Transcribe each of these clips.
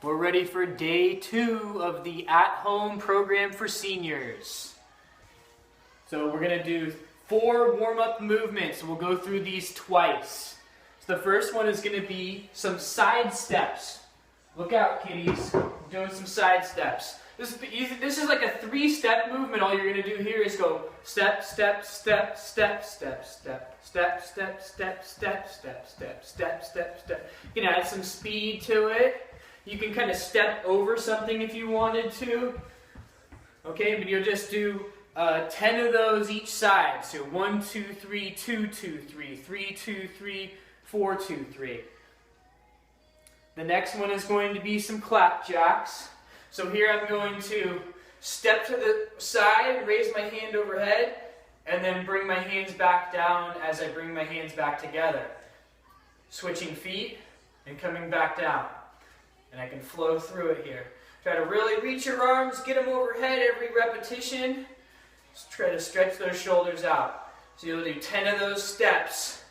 We're ready for day 2 of the at-home program for seniors. So we're going to do 4 warm-up movements. We'll go through these twice. So the first one is going to be some side steps. Look out, kiddies. We're doing some side steps. This is like a 3-step movement. All you're going to do here is go step, step, step, step, step, step, step, step, step, step, step, step, step, step, step. You can add some speed to it. You can kind of step over something if you wanted to. Okay, but you'll just do 10 of those each side. So 1, 2, 3, 2, 2, 3, 3, 2, 3, 4, 2, 3. The next one is going to be some clap jacks. So here I'm going to step to the side, raise my hand overhead, and then bring my hands back down as I bring my hands back together. Switching feet and coming back down. And I can flow through it here. Try to really reach your arms, get them overhead every repetition. Just try to stretch those shoulders out. So you'll do 10 of those steps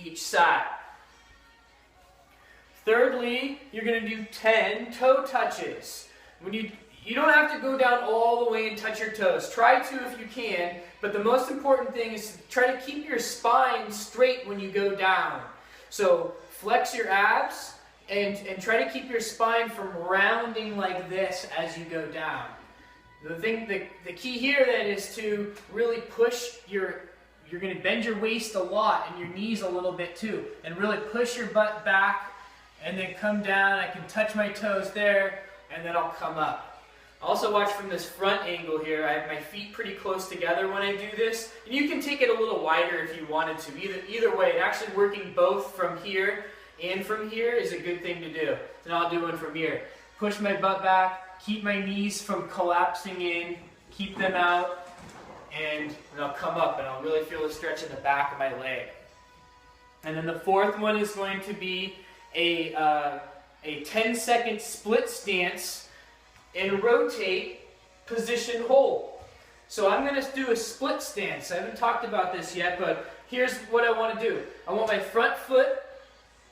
each side. Thirdly, you're going to do 10 toe touches. When you don't have to go down all the way and touch your toes. Try to if you can, but the most important thing is to try to keep your spine straight when you go down. So flex your abs. And try to keep your spine from rounding like this as you go down. The key here then is to really push you're going to bend your waist a lot and your knees a little bit too. And really push your butt back and then come down. I can touch my toes there and then I'll come up. Also watch from this front angle here. I have my feet pretty close together when I do this. And you can take it a little wider if you wanted to. Either way, and actually working both from here and from here is a good thing to do. So now I'll do one from here. Push my butt back, keep my knees from collapsing in, keep them out, and I'll come up and I'll really feel a stretch in the back of my leg. And then the fourth one is going to be a 10-second split stance and rotate, position, hold. So I'm going to do a split stance. I haven't talked about this yet, but here's what I want to do. I want my front foot,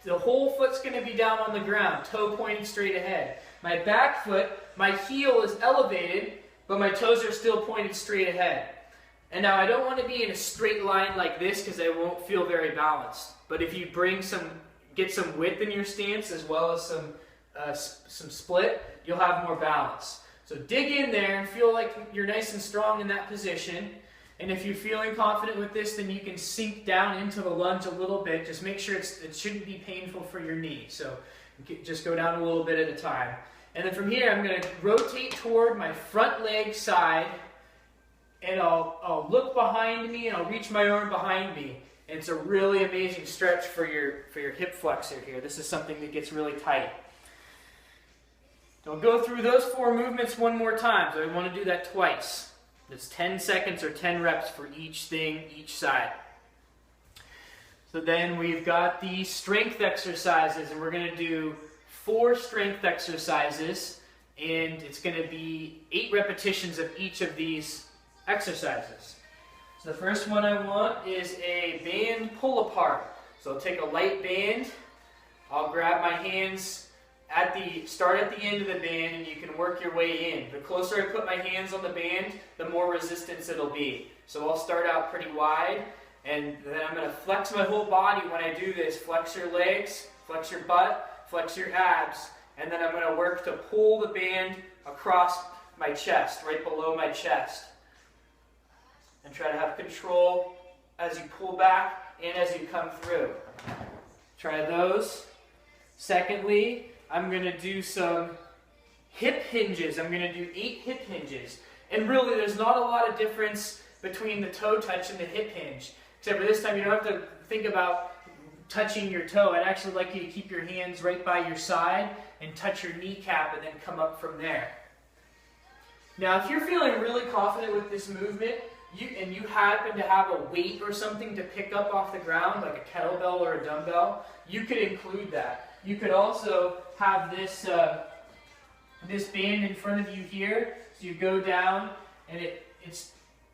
the whole foot's going to be down on the ground, toe pointing straight ahead. My back foot, my heel is elevated, but my toes are still pointed straight ahead. And now I don't want to be in a straight line like this because I won't feel very balanced. But if you get some width in your stance as well as some split, you'll have more balance. So dig in there and feel like you're nice and strong in that position. And if you're feeling confident with this, then you can sink down into the lunge a little bit. Just make sure it shouldn't be painful for your knee. So just go down a little bit at a time. And then from here, I'm going to rotate toward my front leg side. And I'll look behind me and I'll reach my arm behind me. And it's a really amazing stretch for your hip flexor here. This is something that gets really tight. So I'll go through those 4 movements one more time. So I want to do that twice. It's 10 seconds or 10 reps for each thing, each side. So then we've got the strength exercises, and we're going to do 4 strength exercises, and it's going to be 8 repetitions of each of these exercises. So the first one I want is a band pull apart. So I'll take a light band, I'll grab my hands start at the end of the band, and you can work your way in. The closer I put my hands on the band, the more resistance it'll be. So I'll start out pretty wide, and then I'm going to flex my whole body when I do this. Flex your legs, flex your butt, flex your abs, and then I'm going to work to pull the band across my chest, right below my chest. And try to have control as you pull back and as you come through. Try those. Secondly, I'm going to do some hip hinges. I'm going to do 8 hip hinges. And really, there's not a lot of difference between the toe touch and the hip hinge. Except for this time, you don't have to think about touching your toe. I'd actually like you to keep your hands right by your side and touch your kneecap and then come up from there. Now, if you're feeling really confident with this movement, and you happen to have a weight or something to pick up off the ground, like a kettlebell or a dumbbell, you could include that. You could also have this band in front of you here, so you go down and it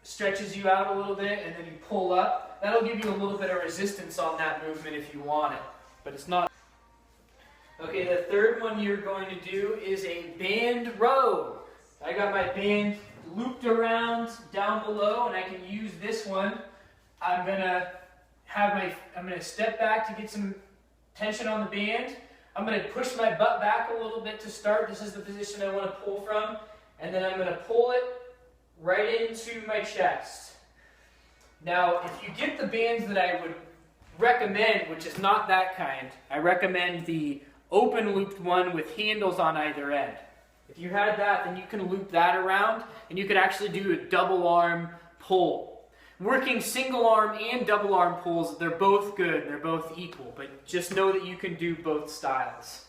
stretches you out a little bit, and then you pull up. That'll give you a little bit of resistance on that movement if you want it, but it's not. Okay. Okay, the third one you're going to do is a band row. I got my band looped around down below, and I can use this one. I'm gonna step back to get some tension on the band. I'm gonna push my butt back a little bit to start. This is the position I want to pull from, and then I'm gonna pull it right into my chest. Now, if you get the bands that I would recommend, which is not that kind, I recommend the open looped one with handles on either end. If you had that, then you can loop that around, and you could actually do a double arm pull. Working single arm and double arm pulls, they're both good, they're both equal, but just know that you can do both styles.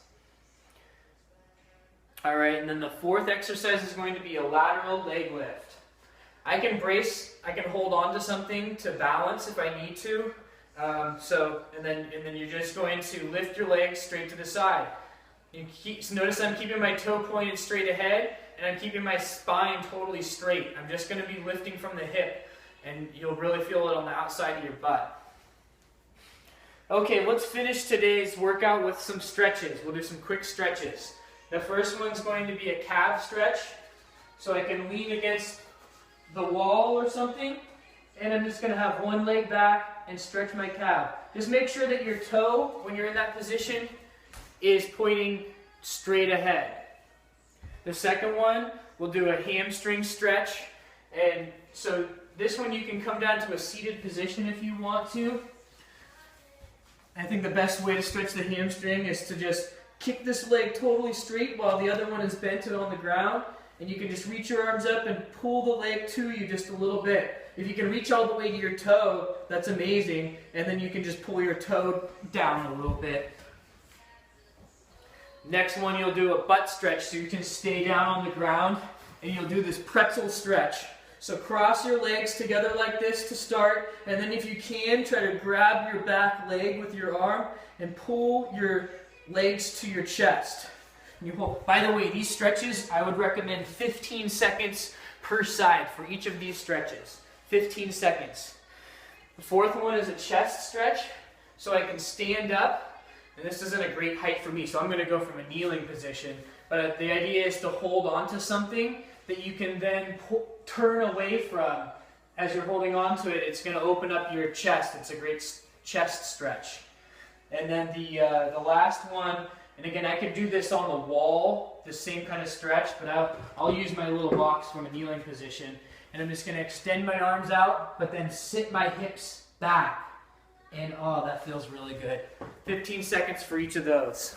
All right, and then the fourth exercise is going to be a lateral leg lift. I can hold on to something to balance if I need to. And then you're just going to lift your legs straight to the side. Notice I'm keeping my toe pointed straight ahead, and I'm keeping my spine totally straight. I'm just going to be lifting from the hip, and you'll really feel it on the outside of your butt. Okay, let's finish today's workout with some stretches. We'll do some quick stretches. The first one's going to be a calf stretch, so I can lean against the wall or something, and I'm just going to have one leg back and stretch my calf. Just make sure that your toe, when you're in that position, is pointing straight ahead. The second one, we'll do a hamstring stretch, and so this one you can come down to a seated position if you want to. I think the best way to stretch the hamstring is to just kick this leg totally straight while the other one is bent on the ground, and you can just reach your arms up and pull the leg to you just a little bit. If you can reach all the way to your toe, that's amazing, and then you can just pull your toe down a little bit. Next one, you'll do a butt stretch, so you can stay down on the ground, and you'll do this pretzel stretch. So cross your legs together like this to start, and then if you can, try to grab your back leg with your arm and pull your legs to your chest. You pull. By the way, these stretches, I would recommend 15 seconds per side for each of these stretches. 15 seconds. The fourth one is a chest stretch, so I can stand up. And this isn't a great height for me, so I'm going to go from a kneeling position. But the idea is to hold on to something that you can then turn away from. As you're holding on to it, it's going to open up your chest. It's a great chest stretch. And then the last one, and again, I could do this on the wall, the same kind of stretch, but I'll use my little box from a kneeling position. And I'm just going to extend my arms out, but then sit my hips back. And oh, that feels really good. 15 seconds for each of those.